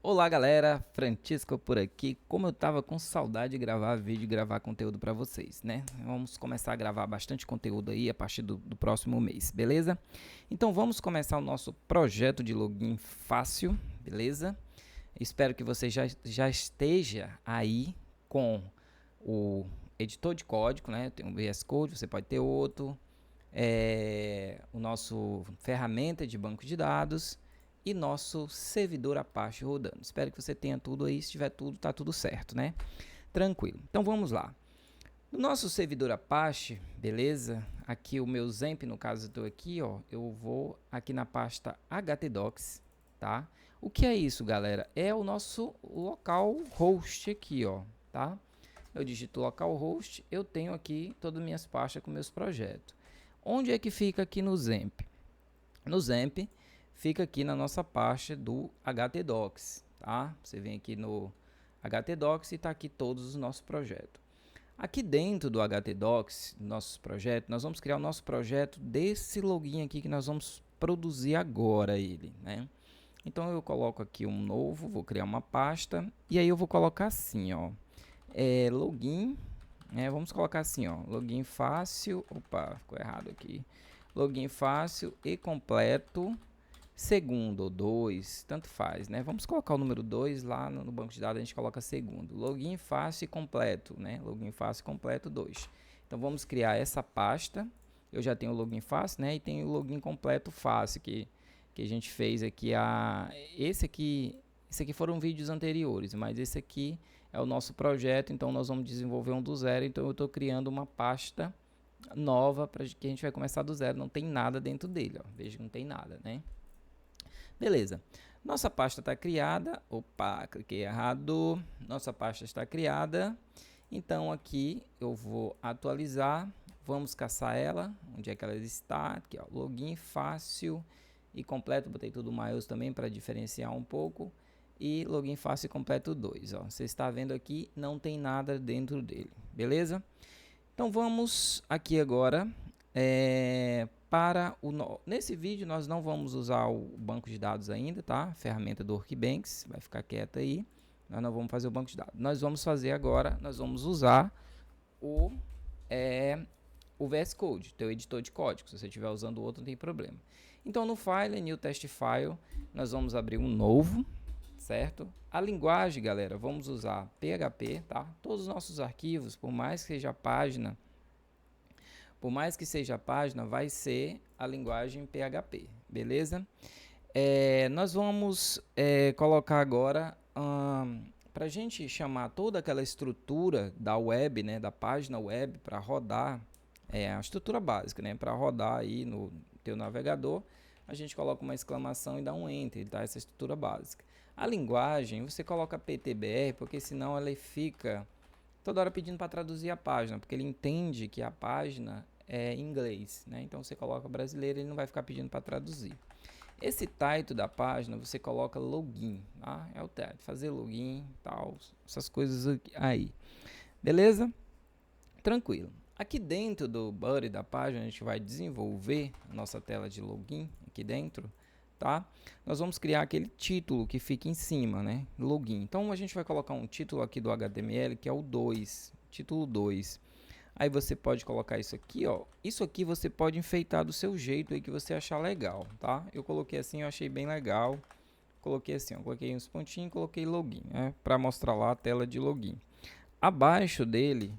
Olá galera, Francisco por aqui. Como eu tava com saudade de gravar vídeo e gravar conteúdo para vocês, né? Vamos começar a gravar bastante conteúdo aí a partir do próximo mês, beleza? Então vamos começar o nosso projeto de login fácil, beleza? Espero que você já esteja aí com o editor de código, né? Tem um VS Code, você pode ter outro. O nosso ferramenta de banco de dados e nosso servidor Apache rodando. Espero que você tenha tudo aí. Se tiver tudo, tá tudo certo, né? Tranquilo. Então vamos lá. No nosso servidor Apache, beleza? Aqui o meu Zemp, no caso eu estou aqui, ó. Eu vou aqui na pasta htdocs, tá? O que é isso, galera? É o nosso local host aqui, ó, tá? Eu digito localhost, eu tenho aqui todas as minhas pastas com meus projetos. Onde é que fica aqui no Zemp? No Zemp fica aqui na nossa pasta do htdocs, tá? Você vem aqui no htdocs e está aqui todos os nossos projetos. Aqui dentro do htdocs, nossos projetos, nós vamos criar o nosso projeto desse login aqui que nós vamos produzir agora ele, né? Então eu coloco aqui um novo, vou criar uma pasta e aí eu vou colocar assim, ó, login, vamos colocar assim, ó, login fácil, opa, ficou errado aqui, login fácil e completo, segundo ou 2, tanto faz, né? Vamos colocar o número 2 lá no banco de dados, a gente coloca segundo, login fácil e completo, né? Login fácil e completo 2. Então vamos criar essa pasta, eu já tenho o login fácil, né? E tem o login completo fácil, que a gente fez aqui, esse aqui foram vídeos anteriores, mas esse aqui é o nosso projeto, então nós vamos desenvolver um do zero, então eu estou criando uma pasta nova para que a gente vai começar do zero, não tem nada dentro dele, ó. Veja que não tem nada, né? Beleza, nossa pasta está criada, opa, cliquei errado, nossa pasta está criada, então aqui eu vou atualizar, vamos caçar ela, onde é que ela está, aqui ó, login fácil e completo, botei tudo maiúsculo também para diferenciar um pouco, e login fácil e completo 2, ó, você está vendo aqui, não tem nada dentro dele, beleza? Então vamos aqui agora, nesse vídeo nós não vamos usar o banco de dados ainda, tá? A ferramenta do Workbench, vai ficar quieta aí, nós não vamos fazer o banco de dados, nós vamos fazer agora, nós vamos usar o VS Code, teu editor de código. Se você estiver usando o outro, não tem problema. Então, no File, New Test File, nós vamos abrir um novo, certo? A linguagem, galera, vamos usar PHP, tá? Todos os nossos arquivos, por mais que seja página, vai ser a linguagem PHP, beleza? Nós vamos colocar agora, para a gente chamar toda aquela estrutura da web, né, da página web para rodar, a estrutura básica, né, para rodar aí no teu navegador, a gente coloca uma exclamação e dá um enter, tá? Essa estrutura básica. A linguagem, você coloca PTBR, porque senão ela fica toda hora pedindo para traduzir a página, porque ele entende que a página é em inglês, né? Então você coloca brasileiro, ele não vai ficar pedindo para traduzir. Esse title da página você coloca login, tá? É o title, fazer login, tal, essas coisas aí. Beleza? Tranquilo. Aqui dentro do body da página a gente vai desenvolver a nossa tela de login aqui dentro, tá? Nós vamos criar aquele título que fica em cima, né? Login. Então a gente vai colocar um título aqui do HTML que é o 2, título 2. Aí você pode colocar isso aqui, ó. Isso aqui você pode enfeitar do seu jeito aí que você achar legal, tá? Eu coloquei assim, eu achei bem legal. Coloquei assim, ó, coloquei uns pontinhos, coloquei login, né? Para mostrar lá a tela de login. Abaixo dele,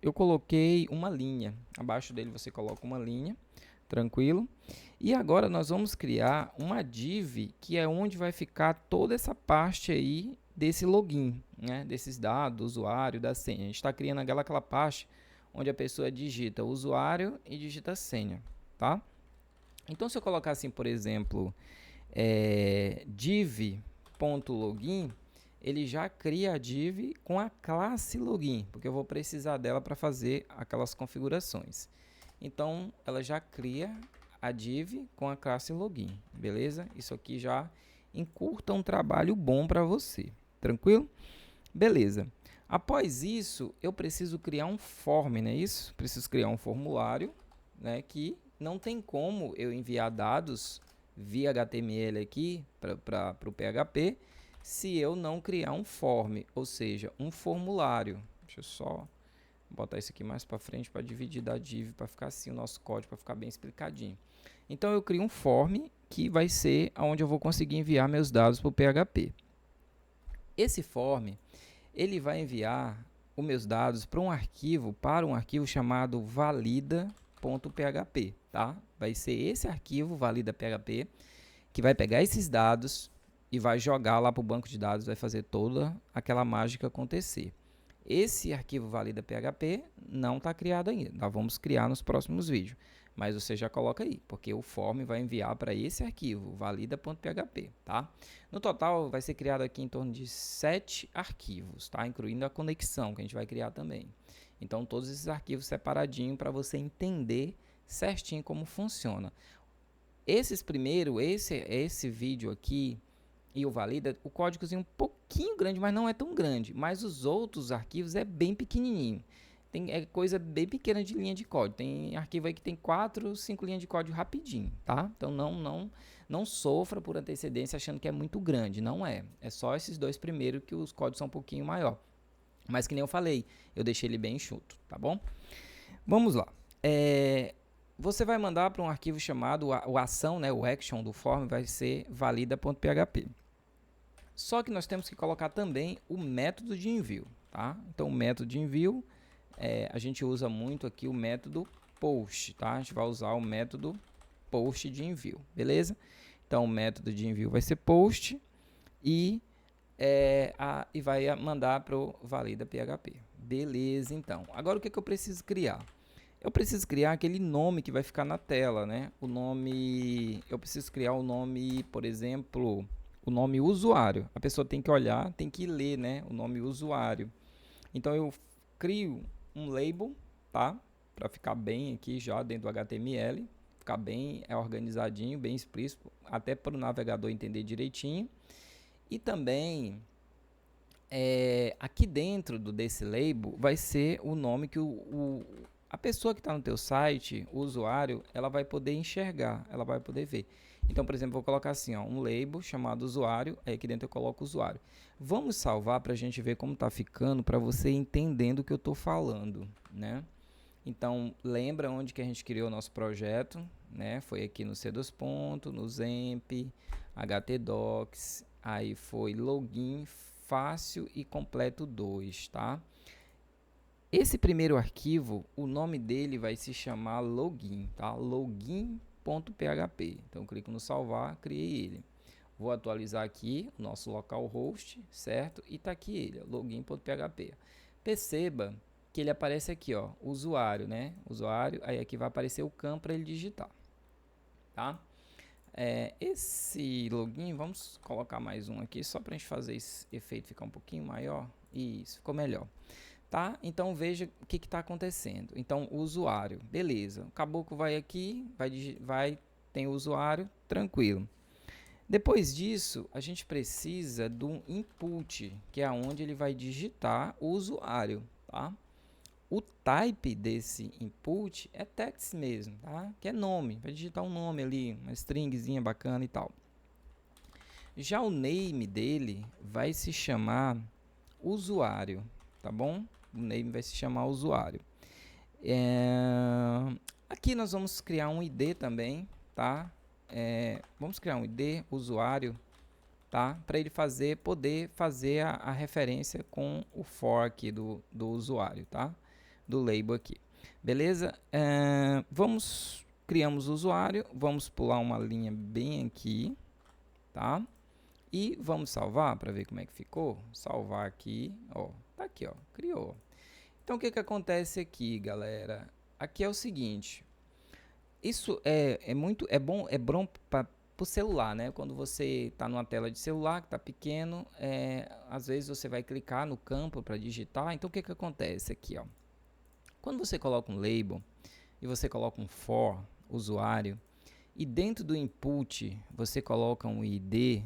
eu coloquei uma linha. Abaixo dele você coloca uma linha, tranquilo. E agora nós vamos criar uma div que é onde vai ficar toda essa parte aí desse login, né? Desses dados, do usuário, da senha. A gente está criando aquela parte onde a pessoa digita o usuário e digita a senha, tá? Então se eu colocar assim, por exemplo, div.login, ele já cria a div com a classe login, porque eu vou precisar dela para fazer aquelas configurações. Então, ela já cria a div com a classe login, beleza? Isso aqui já encurta um trabalho bom para você, tranquilo? Beleza. Após isso, eu preciso criar um form, não é isso? Preciso criar um formulário, né, que não tem como eu enviar dados via HTML aqui para o PHP, se eu não criar um form, ou seja, um formulário. Deixa eu só botar isso aqui mais para frente para dividir da div, para ficar assim o nosso código, para ficar bem explicadinho. Então eu crio um form que vai ser onde eu vou conseguir enviar meus dados para o PHP. Esse form, ele vai enviar os meus dados para um arquivo chamado valida.php, tá? Vai ser esse arquivo valida.php que vai pegar esses dados e vai jogar lá para o banco de dados, vai fazer toda aquela mágica acontecer. Esse arquivo valida.php não está criado ainda, nós vamos criar nos próximos vídeos, mas você já coloca aí, porque o form vai enviar para esse arquivo, valida.php, tá? No total vai ser criado aqui em torno de 7 arquivos, tá? Incluindo a conexão que a gente vai criar também. Então todos esses arquivos separadinho para você entender certinho como funciona. Esse vídeo aqui e o valida, o códigozinho um pouquinho grande, mas não é tão grande. Mas os outros arquivos é bem pequenininho. É coisa bem pequena de linha de código. Tem arquivo aí que tem 4, 5 linhas de código rapidinho, tá? Então não sofra por antecedência achando que é muito grande. Não é. É só esses dois primeiros que os códigos são um pouquinho maior. Mas que nem eu falei, eu deixei ele bem enxuto, tá bom? Vamos lá. Você vai mandar para um arquivo chamado o ação, né, o action do form vai ser valida.php. Só que nós temos que colocar também o método de envio, tá? Então o método de envio, a gente usa muito aqui o método post, tá? A gente vai usar o método post de envio, beleza? Então o método de envio vai ser post e vai mandar para o valida.php. Beleza, então. Agora o que eu preciso criar? Eu preciso criar aquele nome que vai ficar na tela, né? Eu preciso criar o nome, por exemplo, o nome usuário. A pessoa tem que olhar, tem que ler, né? O nome usuário. Então eu crio um label, tá? Para ficar bem aqui já dentro do HTML, ficar bem organizadinho, bem explícito, até para o navegador entender direitinho. E também aqui dentro desse label vai ser o nome que a pessoa que está no teu site, o usuário, ela vai poder enxergar, ela vai poder ver. Então, por exemplo, vou colocar assim, ó, um label chamado usuário, aí aqui dentro eu coloco usuário. Vamos salvar para a gente ver como está ficando, para você entendendo o que eu estou falando, né? Então, lembra onde que a gente criou o nosso projeto, né? Foi aqui no C2 ponto, no Zemp, htdocs, aí foi login, fácil e completo 2, tá? Esse primeiro arquivo, o nome dele vai se chamar login, tá? Login.php. Então, eu clico no salvar, criei ele. Vou atualizar aqui o nosso localhost, certo? E tá aqui ele, login.php. Perceba que ele aparece aqui, ó, usuário, né? Usuário, aí aqui vai aparecer o campo para ele digitar, tá? Esse login, vamos colocar mais um aqui, só para a gente fazer esse efeito ficar um pouquinho maior. Isso, ficou melhor. Tá? Então veja o que está acontecendo. Então o usuário, beleza. O caboclo vai aqui, tem o usuário, tranquilo. Depois disso, a gente precisa de um input, que é onde ele vai digitar o usuário, tá? O type desse input é text mesmo, tá? Que é nome, vai digitar um nome ali, uma stringzinha bacana e tal. Já o name dele vai se chamar usuário, tá bom? O name vai se chamar usuário. Aqui nós vamos criar um ID também, tá? Vamos criar um ID usuário, tá? Para ele poder fazer a referência com o for aqui do usuário, tá? Do label aqui, beleza? Criamos o usuário, vamos pular uma linha bem aqui, tá? E vamos salvar para ver como é que ficou. Salvar aqui, ó, tá aqui, ó, criou. Então o que acontece aqui, galera? Aqui é o seguinte, isso é bom para o celular, né? Quando você está numa tela de celular que está pequeno, às vezes você vai clicar no campo para digitar. Então o que acontece aqui, ó? Quando você coloca um label e você coloca um for usuário e dentro do input você coloca um ID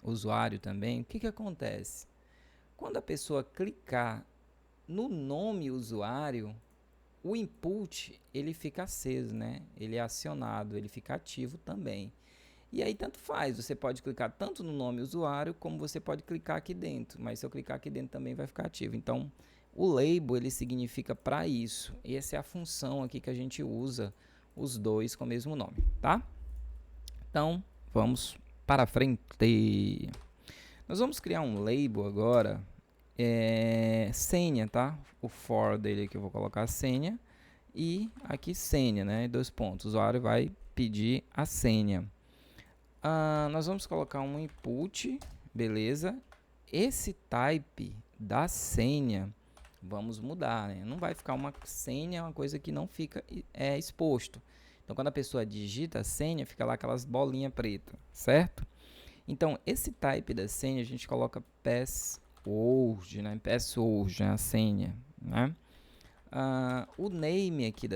usuário também, o que acontece? Quando a pessoa clicar no nome usuário, o input ele fica aceso, né? Ele é acionado, ele fica ativo também. E aí tanto faz, você pode clicar tanto no nome usuário, como você pode clicar aqui dentro, mas se eu clicar aqui dentro também vai ficar ativo. Então, o label ele significa para isso, e essa é a função aqui que a gente usa os dois com o mesmo nome, tá? Então, vamos para frente. Nós vamos criar um label agora, senha, tá? O for dele aqui eu vou colocar a senha, e aqui senha, né? 2 pontos, o usuário vai pedir a senha. Nós vamos colocar um input, beleza? Esse type da senha vamos mudar, né? Não vai ficar uma senha, é uma coisa que não fica exposto. Então, quando a pessoa digita a senha, fica lá aquelas bolinhas pretas, certo? Então, esse type da senha a gente coloca password, né? Password é a senha, né? O name aqui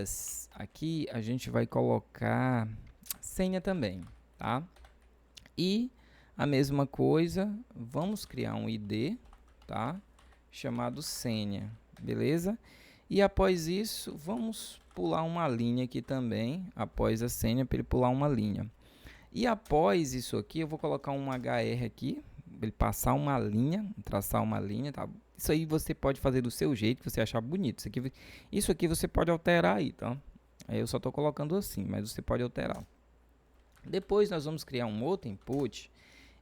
a gente vai colocar senha também, tá? E a mesma coisa, vamos criar um ID, tá? Chamado senha, beleza? E após isso, vamos pular uma linha aqui também, após a senha, para ele pular uma linha. E após isso aqui, eu vou colocar um HR aqui, ele passar uma linha, traçar uma linha, tá? Isso aí você pode fazer do seu jeito, que você achar bonito. Isso aqui você pode alterar aí, tá? Aí eu só estou colocando assim, mas você pode alterar. Depois nós vamos criar um outro input.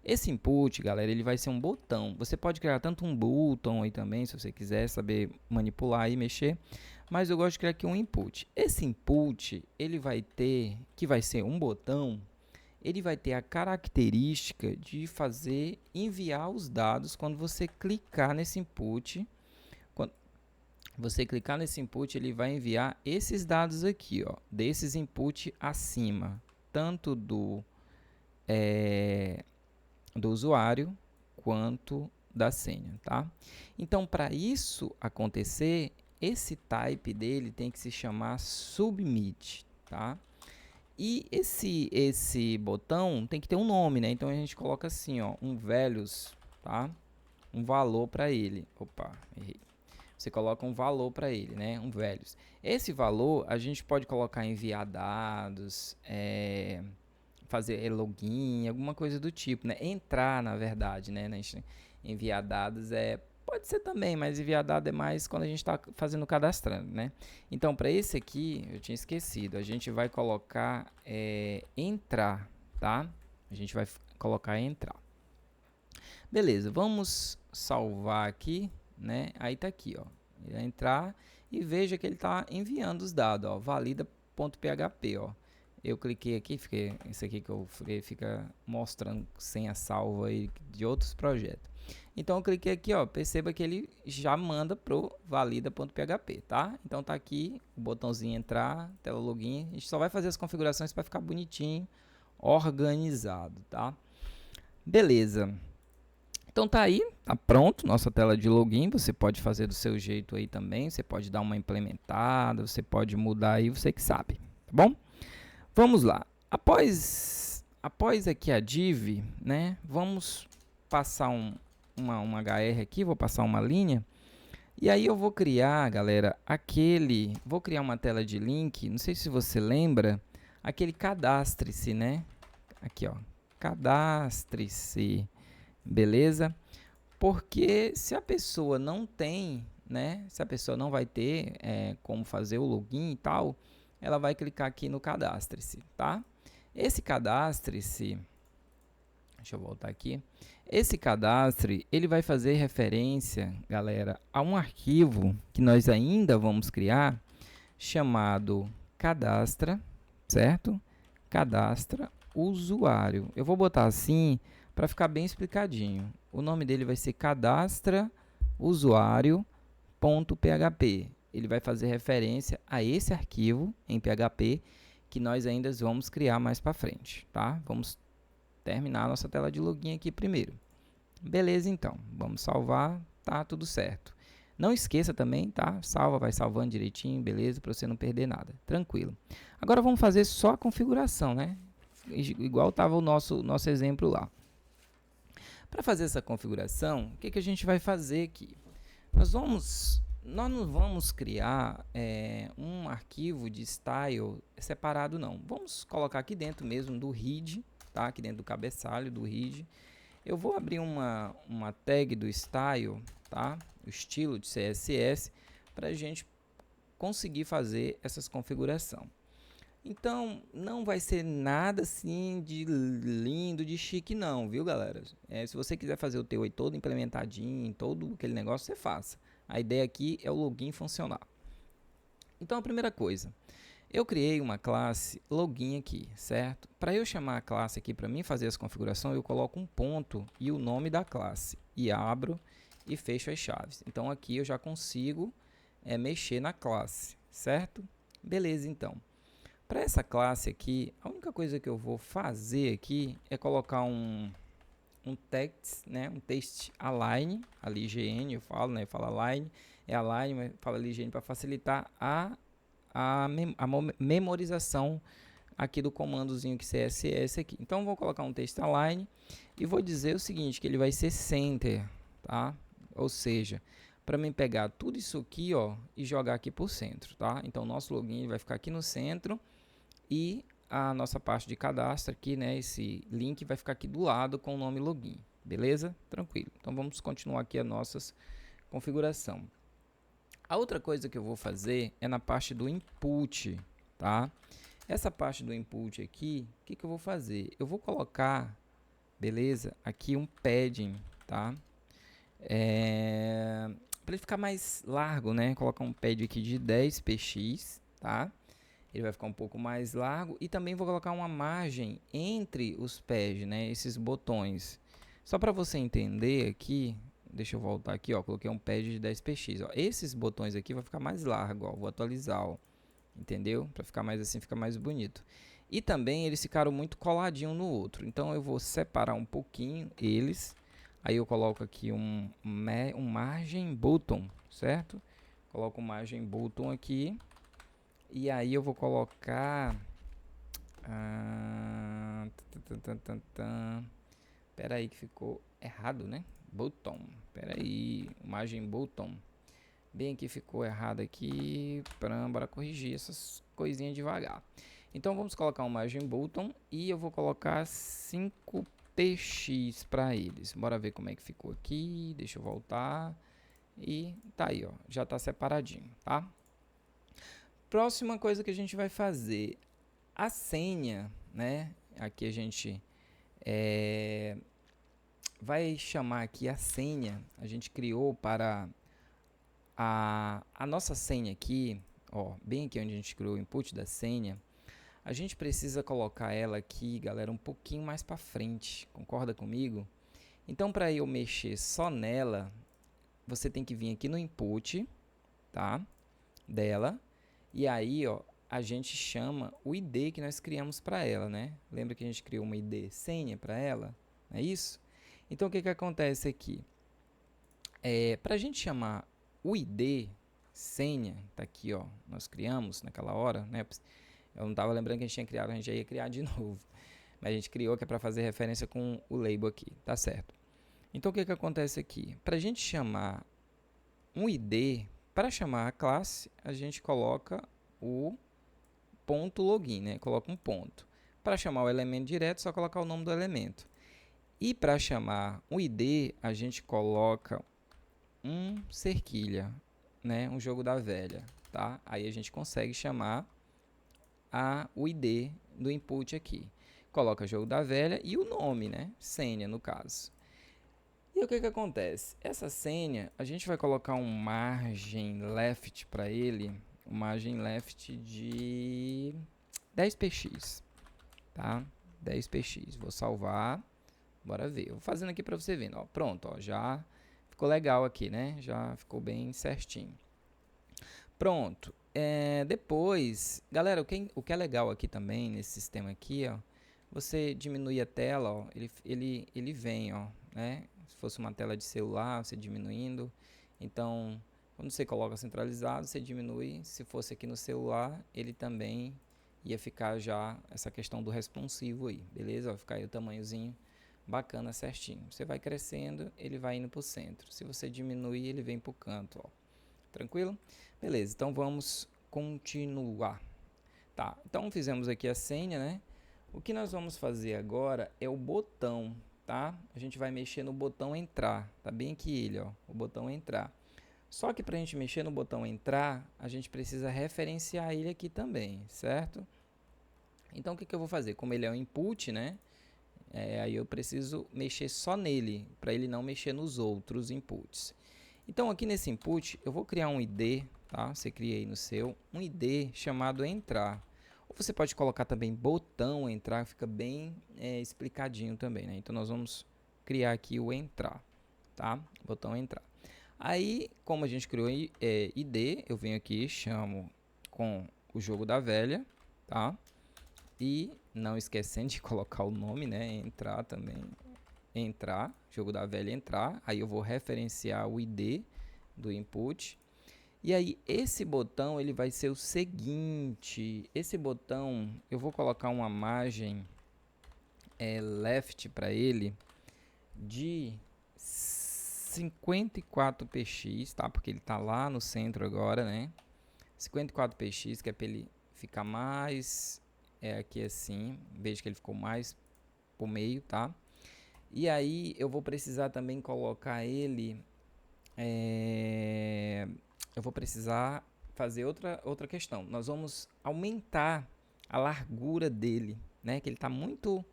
Esse input, galera, ele vai ser um botão. Você pode criar tanto um botão aí também, se você quiser saber manipular e mexer. Mas eu gosto de criar aqui um input. Esse input, ele vai ter, que vai ser um botão, ele vai ter a característica de enviar os dados quando você clicar nesse input. Quando você clicar nesse input, ele vai enviar esses dados aqui, ó, desses input acima, tanto do usuário quanto da senha, tá? Então, para isso acontecer, esse type dele tem que se chamar submit, tá? E esse botão tem que ter um nome, né? Então a gente coloca assim, ó, um values, tá? Um valor para ele. Opa, errei. Você coloca um valor para ele, né? Um values. Esse valor a gente pode colocar enviar dados, fazer login, alguma coisa do tipo, né? Entrar, na verdade, né? Enviar dados pode ser também, mas enviar dados é mais quando a gente está fazendo cadastrando, né? Então, para esse aqui, eu tinha esquecido, a gente vai colocar entrar, tá? A gente vai colocar entrar. Beleza, vamos salvar aqui, né? Aí tá aqui, ó. Ele vai entrar e veja que ele está enviando os dados, ó. Valida.php, ó. Eu cliquei aqui, isso aqui que eu fica mostrando senha salva aí de outros projetos. Então eu cliquei aqui, ó, perceba que ele já manda pro valida.php, tá? Então tá aqui o botãozinho entrar, tela login. A gente só vai fazer as configurações para ficar bonitinho, organizado, tá? Beleza. Então tá aí, tá pronto nossa tela de login. Você pode fazer do seu jeito aí também, você pode dar uma implementada, você pode mudar aí, você que sabe, tá bom? Vamos lá. Após aqui a div, né? Vamos passar uma HR aqui, vou passar uma linha. E aí eu vou criar, galera, vou criar uma tela de link, não sei se você lembra, aquele cadastre-se, né? Aqui, ó, cadastre-se, beleza? Porque se a pessoa não tem, né? Se a pessoa não vai ter como fazer o login e tal, ela vai clicar aqui no cadastre-se, tá? Esse cadastre-se, deixa eu voltar aqui. Esse cadastre, ele vai fazer referência, galera, a um arquivo que nós ainda vamos criar, chamado cadastra, certo? Cadastra usuário. Eu vou botar assim para ficar bem explicadinho. O nome dele vai ser cadastra usuário.php. Ele vai fazer referência a esse arquivo em PHP que nós ainda vamos criar mais para frente, tá? Vamos terminar a nossa tela de login aqui primeiro. Beleza, então. Vamos salvar, tá tudo certo. Não esqueça também, tá? Salva, vai salvando direitinho, beleza? Para você não perder nada. Tranquilo. Agora vamos fazer só a configuração, né? Igual estava o nosso exemplo lá. Para fazer essa configuração, o que a gente vai fazer aqui? Nós não vamos criar um arquivo de style separado, não. Vamos colocar aqui dentro mesmo do read, tá? Aqui dentro do cabeçalho do RID. Eu vou abrir uma tag do style, tá? O estilo de CSS, para a gente conseguir fazer essas configurações. Então, não vai ser nada assim de lindo, de chique não, viu, galera? Se você quiser fazer o teu aí todo implementadinho, todo aquele negócio, você faça. A ideia aqui é o login funcionar. Então, a primeira coisa, eu criei uma classe login aqui, certo? Para eu chamar a classe aqui, para mim fazer as configurações, eu coloco um ponto e o nome da classe. E abro e fecho as chaves. Então, aqui eu já consigo mexer na classe, certo? Beleza, então. Para essa classe aqui, a única coisa que eu vou fazer aqui é colocar um text, né, um text align, ali IGN eu falo, né, fala align, é align, mas fala ali IGN para facilitar a memorização aqui do comandozinho que CSS aqui. Então vou colocar um text align e vou dizer o seguinte, que ele vai ser center, tá? Ou seja, para mim pegar tudo isso aqui, ó, e jogar aqui por centro, tá? Então o nosso login vai ficar aqui no centro e a nossa parte de cadastro aqui, né, esse link vai ficar aqui do lado com o nome login, beleza? Tranquilo. Então vamos continuar aqui a nossa configuração. A outra coisa que eu vou fazer é na parte do input, tá? Essa parte do input aqui, o que eu vou fazer? Eu vou colocar, beleza, aqui um padding, tá? Para ele ficar mais largo, né? Colocar um pad aqui de 10 px, tá? Ele vai ficar um pouco mais largo e também vou colocar uma margem entre os pads, né? Esses botões. Só para você entender aqui, deixa eu voltar aqui, ó, coloquei um pad de 10 px, ó. Esses botões aqui vai ficar mais largo, ó, vou atualizar, ó. Entendeu? Para ficar mais assim, fica mais bonito. E também eles ficaram muito coladinho no outro. Então eu vou separar um pouquinho eles. Aí eu coloco aqui um margem button, certo? Coloco um margem button aqui. E aí eu vou colocar... Pera aí que ficou errado, né? Button. Pera aí. Margem button. Bem que ficou errado aqui. Bora corrigir essas coisinhas devagar. Então vamos colocar uma margem button. E eu vou colocar 5px para eles. Bora ver como é que ficou aqui. Deixa eu voltar. E tá aí, ó. Já tá separadinho, tá? Próxima coisa que a gente vai fazer, a senha, né? Aqui a gente vai chamar aqui a senha. A gente criou para a nossa senha aqui, ó, bem aqui onde a gente criou o input da senha. A gente precisa colocar ela aqui, galera, um pouquinho mais para frente. Concorda comigo? Então, para eu mexer só nela, você tem que vir aqui no input, tá? Dela. E aí, ó, a gente chama o ID que nós criamos para ela, né? Lembra que a gente criou uma ID senha para ela? Não é isso? Então, o que acontece aqui? Para a gente chamar o ID senha, tá aqui, ó, nós criamos naquela hora, né? Eu não estava lembrando que a gente tinha criado, a gente já ia criar de novo. Mas a gente criou que é para fazer referência com o label aqui, tá certo? Então, o que acontece aqui? Para a gente chamar um ID... Para chamar a classe, a gente coloca o ponto login, né? Coloca um ponto. Para chamar o elemento direto, só colocar o nome do elemento. E para chamar o ID, a gente coloca um cerquilha, né? Um jogo da velha, tá? Aí a gente consegue chamar o ID do input aqui. Coloca jogo da velha e o nome, né? Senha, no caso. E o que acontece? Essa senha, a gente vai colocar um margem left para ele, um margem left de 10px, tá? 10px. Vou salvar, bora ver. Vou fazendo aqui para você ver, ó. Pronto, ó, já ficou legal aqui, né? Já ficou bem certinho. Pronto. Depois, galera, o que é legal aqui também nesse sistema aqui, ó, você diminui a tela, ó, ele vem, ó, né? Se fosse uma tela de celular, você diminuindo. Então, quando você coloca centralizado, você diminui. Se fosse aqui no celular, ele também ia ficar já essa questão do responsivo aí, beleza? Vai ficar aí o tamanhozinho bacana, certinho. Você vai crescendo, ele vai indo para o centro. Se você diminuir, ele vem para o canto, ó. Tranquilo? Beleza, então vamos continuar. Tá, então fizemos aqui a senha, né? O que nós vamos fazer agora é o botão, tá? A gente vai mexer no botão entrar, tá bem aqui ele, ó, o botão entrar. Só que para a gente mexer no botão entrar, a gente precisa referenciar ele aqui também, certo? Então o que eu vou fazer? Como ele é um input, né? Aí eu preciso mexer só nele, para ele não mexer nos outros inputs. Então aqui nesse input eu vou criar um ID, tá? Você cria aí no seu, um ID chamado entrar. Ou você pode colocar também botão entrar, fica bem explicadinho também, né? Então nós vamos criar aqui o entrar, tá? Botão entrar. Aí, como a gente criou ID, eu venho aqui, chamo com o jogo da velha, tá? E não esquecendo de colocar o nome, né? Entrar também. Entrar, jogo da velha entrar. Aí eu vou referenciar o ID do input. E aí esse botão ele vai ser o seguinte. Esse botão eu vou colocar uma margem left para ele de 54px, tá? Porque ele tá lá no centro agora, né? 54px, que é para ele ficar mais aqui assim. Veja que ele ficou mais pro meio, tá? E aí eu vou precisar também colocar ele, eu vou precisar fazer outra questão. Nós vamos aumentar a largura dele, né? Que ele tá muito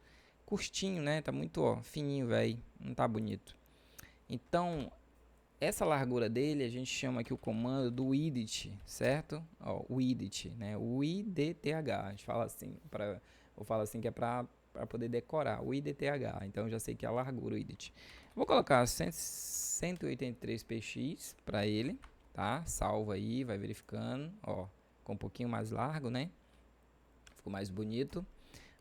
curtinho, né? Tá muito fininho, velho. Não tá bonito. Então, essa largura dele a gente chama aqui o comando do width, certo? Ó, width, né? O IDTH. A gente fala assim, eu falo assim que é para poder decorar, o IDTH. Então, eu já sei que é a largura, o width. Vou colocar 183px para ele, tá? Salva aí, vai verificando, ó, ficou um pouquinho mais largo, né? Ficou mais bonito.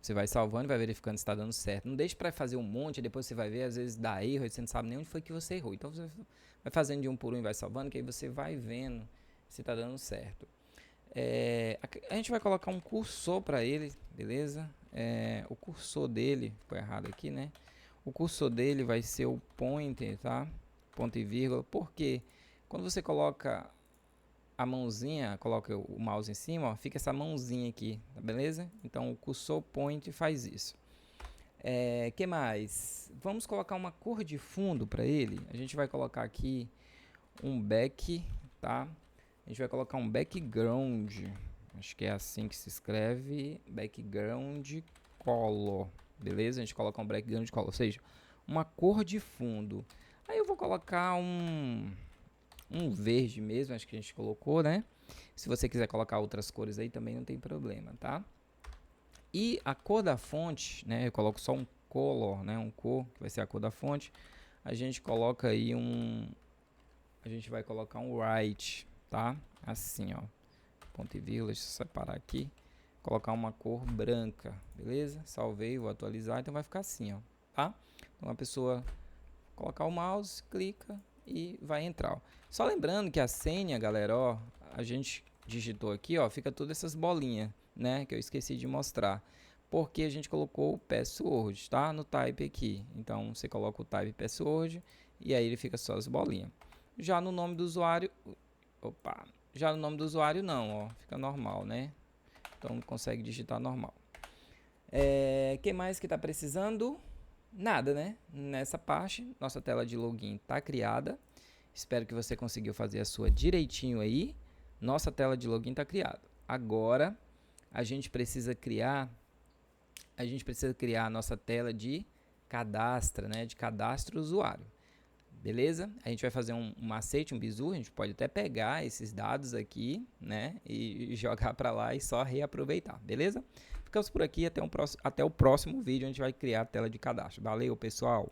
Você vai salvando e vai verificando se está dando certo. Não deixe para fazer um monte, depois você vai ver, às vezes dá erro, você não sabe nem onde foi que você errou. Então você vai fazendo de um por um e vai salvando, que aí você vai vendo se está dando certo. A gente vai colocar um cursor para ele, beleza? O cursor dele, ficou errado aqui, né? O cursor dele vai ser o pointer, tá? Ponto e vírgula. Por quê? Quando você coloca a mãozinha, coloca o mouse em cima, ó, fica essa mãozinha aqui, tá beleza? Então o cursor point faz isso. Que mais? Vamos colocar uma cor de fundo para ele. A gente vai colocar aqui um back, tá? A gente vai colocar um background. Acho que é assim que se escreve, background color. Beleza? A gente coloca um background color, ou seja, uma cor de fundo. Aí eu vou colocar um verde mesmo, acho que a gente colocou, né? Se você quiser colocar outras cores aí também não tem problema, tá? E a cor da fonte, né? Eu coloco só um color, né? Um cor, que vai ser a cor da fonte. A gente coloca aí a gente vai colocar um white, tá? Assim, ó. Ponto e vírgula, deixa eu separar aqui. Colocar uma cor branca, beleza? Salvei, vou atualizar, então vai ficar assim, ó, tá? Então a pessoa colocar o mouse, clica e vai entrar, ó. Só lembrando que a senha, galera, ó, a gente digitou aqui, ó, fica todas essas bolinhas, né, que eu esqueci de mostrar, porque a gente colocou o password, tá, no type aqui. Então você coloca o type password e aí ele fica só as bolinhas. Já no nome do usuário, já no nome do usuário não, ó, fica normal, né? Então consegue digitar normal. Que mais que tá precisando? Nada, né? Nessa parte, nossa tela de login está criada. Espero que você conseguiu fazer a sua direitinho aí. Nossa tela de login está criada. Agora, a gente precisa criar a nossa tela de cadastro, né? De cadastro usuário. Beleza? A gente vai fazer um macete, um bizu. A gente pode até pegar esses dados aqui, né? E jogar para lá e só reaproveitar. Beleza? Ficamos por aqui. Até o próximo vídeo. A gente vai criar a tela de cadastro. Valeu, pessoal!